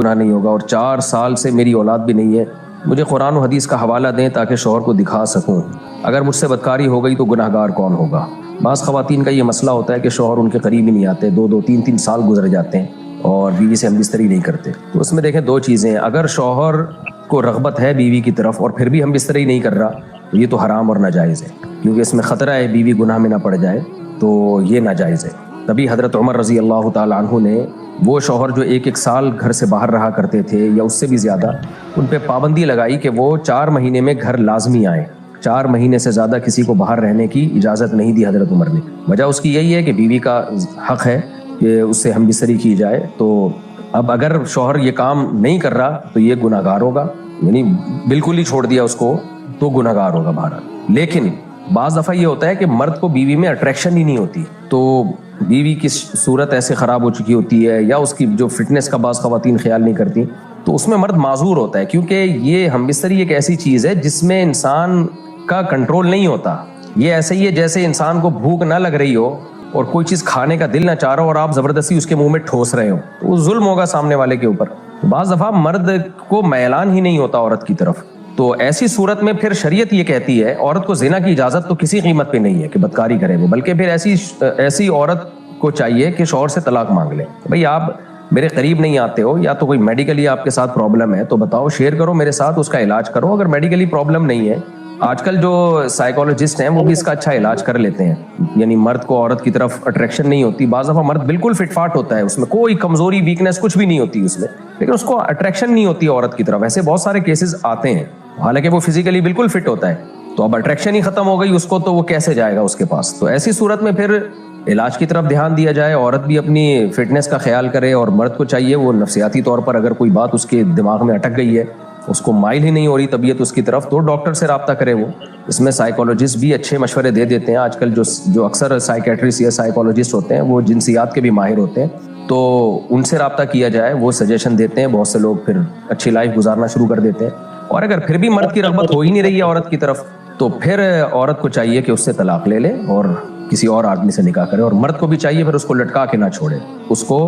गुनाह नहीं होगा और 4 साल से मेरी औलाद भी नहीं है, मुझे कुरान और हदीस का हवाला दें ताकि शौहर को दिखा सकूं, अगर मुझसे बदकारी हो गई तो गुनाहगार कौन होगा। बाज़ ख़वातीन का ये मसला होता है कि शौहर उनके करीब ही नहीं आते, 2-2 3-3 साल गुजर जाते हैं और बीवी से हमबिस्तरी नहीं करते। तो उसमें देखें 2 चीज़ें, अगर शौहर को रग़बत है बीवी की तरफ और फिर भी हमबिस्तरी नहीं कर रहा तो ये तो हराम और नाजायज़ है, क्योंकि इसमें ख़तरा है बीवी गुनाह में ना पड़ जाए, तो ये नाजायज़ है। तभी हज़रत उमर रज़ी अल्लाह ताला अन्हु ने वो शौहर जो 1-1 साल घर से बाहर रहा करते थे या उससे भी ज़्यादा, उन पे पाबंदी लगाई कि वो 4 महीने में घर लाजमी आए। 4 महीने से ज़्यादा किसी को बाहर रहने की इजाज़त नहीं दी हज़रत उमर ने। वजह उसकी यही है कि बीवी का हक़ है कि उससे हमबिस्तरी की जाए। तो अब अगर शौहर ये काम नहीं कर रहा तो ये गुनाहगार होगा, यानी बिल्कुल ही छोड़ दिया उसको तो गुनाहगार होगा बहरहाल। लेकिन बाज़ दफ़ा ये होता है कि मर्द को बीवी में अट्रैक्शन ही नहीं होती, तो बीवी की सूरत ऐसे ख़राब हो चुकी होती है या उसकी जो फिटनेस का बाज़ ख़वातीन ख्याल नहीं करती, तो उसमें मर्द माजूर होता है, क्योंकि ये हमबिस्तरी एक ऐसी चीज़ है जिसमें इंसान का कंट्रोल नहीं होता। ये ऐसे ही है जैसे इंसान को भूख ना लग रही हो और कोई चीज़ खाने का दिल ना चाह रहा हो और आप ज़बरदस्ती उसके मुंह में ठोस रहे हो, तो वो जुल्म होगा सामने वाले के ऊपर। बाज़ दफ़ा मर्द को मैलान ही नहीं होता औरत की तरफ, तो ऐसी सूरत में फिर शरीयत ये कहती है औरत को ज़िना की इजाज़त तो किसी कीमत पे नहीं है कि बदकारी करे वो, बल्कि फिर ऐसी औरत को चाहिए कि शौहर से तलाक मांग ले। भाई आप मेरे करीब नहीं आते हो, या तो कोई मेडिकली आपके साथ प्रॉब्लम है तो बताओ, शेयर करो मेरे साथ, उसका इलाज करो। अगर मेडिकली प्रॉब्लम नहीं है, आजकल जो साइकोलॉजिस्ट हैं वो भी इसका अच्छा इलाज कर लेते हैं, यानी मर्द को औरत की तरफ अट्रैक्शन नहीं होती। बाज़ दफ़ा मर्द बिल्कुल फिटफाट होता है, उसमें कोई कमज़ोरी वीकनेस कुछ भी नहीं होती उसमें, लेकिन उसको अट्रैक्शन नहीं होती औरत की तरफ। ऐसे बहुत सारे केसेस आते हैं, हालांकि वो फिजिकली बिल्कुल फिट होता है, तो अब अट्रैक्शन ही खत्म हो गई उसको, तो वो कैसे जाएगा उसके पास। तो ऐसी सूरत में फिर इलाज की तरफ ध्यान दिया जाए, औरत भी अपनी फिटनेस का ख्याल करे और मर्द को चाहिए वो नफसियाती तौर पर अगर कोई बात उसके दिमाग में अटक गई है, उसको माइल ही नहीं हो रही तबीयत उसकी तरफ, तो डॉक्टर से रब्ता करे वो। इसमें साइकोलॉजिस्ट भी अच्छे मशवरे दे देते हैं। आजकल जो अक्सर साइकेट्रिस्ट या साइकोलॉजिस्ट होते हैं वो जिनसियात के भी माहिर होते हैं, तो उनसे रब्ता किया जाए, वो सजेशन देते हैं। बहुत से लोग फिर अच्छी लाइफ गुजारना शुरू कर देते हैं। और अगर फिर भी मर्द की रग़बत हो ही नहीं रही है औरत की तरफ, तो फिर औरत को चाहिए कि उससे तलाक ले ले और किसी और आदमी से निकाह करे, और मर्द को भी चाहिए फिर उसको लटका के ना छोड़े, उसको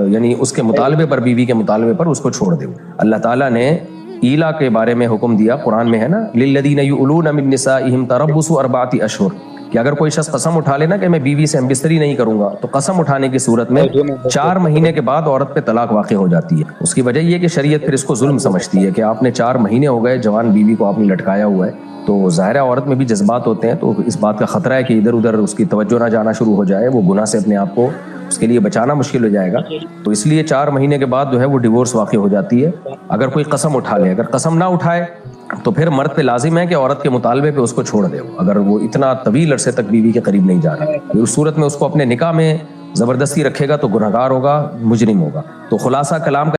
यानी उसके मुतालबे पर, बीवी के मुतालबे पर उसको छोड़ दे। अल्लाह ताला ने ईला के बारे में हुक्म दिया, कुरान में है ना, लिल्लज़ीना युलूना मिन निसाइहिम तरब्बुसु अर्बाअति अशहुर, कि अगर कोई शख्स कसम उठा लेना कि मैं बीवी से हमबिस्तरी नहीं करूंगा, तो कसम उठाने की सूरत में 4 महीने के बाद औरत पे तलाक वाक़ई हो जाती है। उसकी वजह यह कि शरीयत फिर इसको जुल्म समझती है कि आपने 4 महीने हो गए जवान बीवी को आपने लटकाया हुआ है, तो ज़ाहिर है औरत में भी जज्बात होते हैं, तो इस बात का ख़तरा है कि इधर उधर उसकी तवज्जो ना जाना शुरू हो जाए, वो गुनाह से अपने आप को उसके लिए बचाना मुश्किल हो जाएगा। तो इसलिए 4 महीने के बाद जो है वो डिवोर्स वाक़ई हो जाती है, अगर कोई कसम उठा ले। अगर कसम ना उठाए तो फिर मर्द पे लाजिम है कि औरत के मुतालबे पे उसको छोड़ दे, अगर वो इतना तवील अरसे तक बीवी के करीब नहीं जा रहा। तो उस सूरत में उसको अपने निकाह में ज़बरदस्ती रखेगा तो गुनहगार होगा, मुजरिम होगा। तो खुलासा कलाम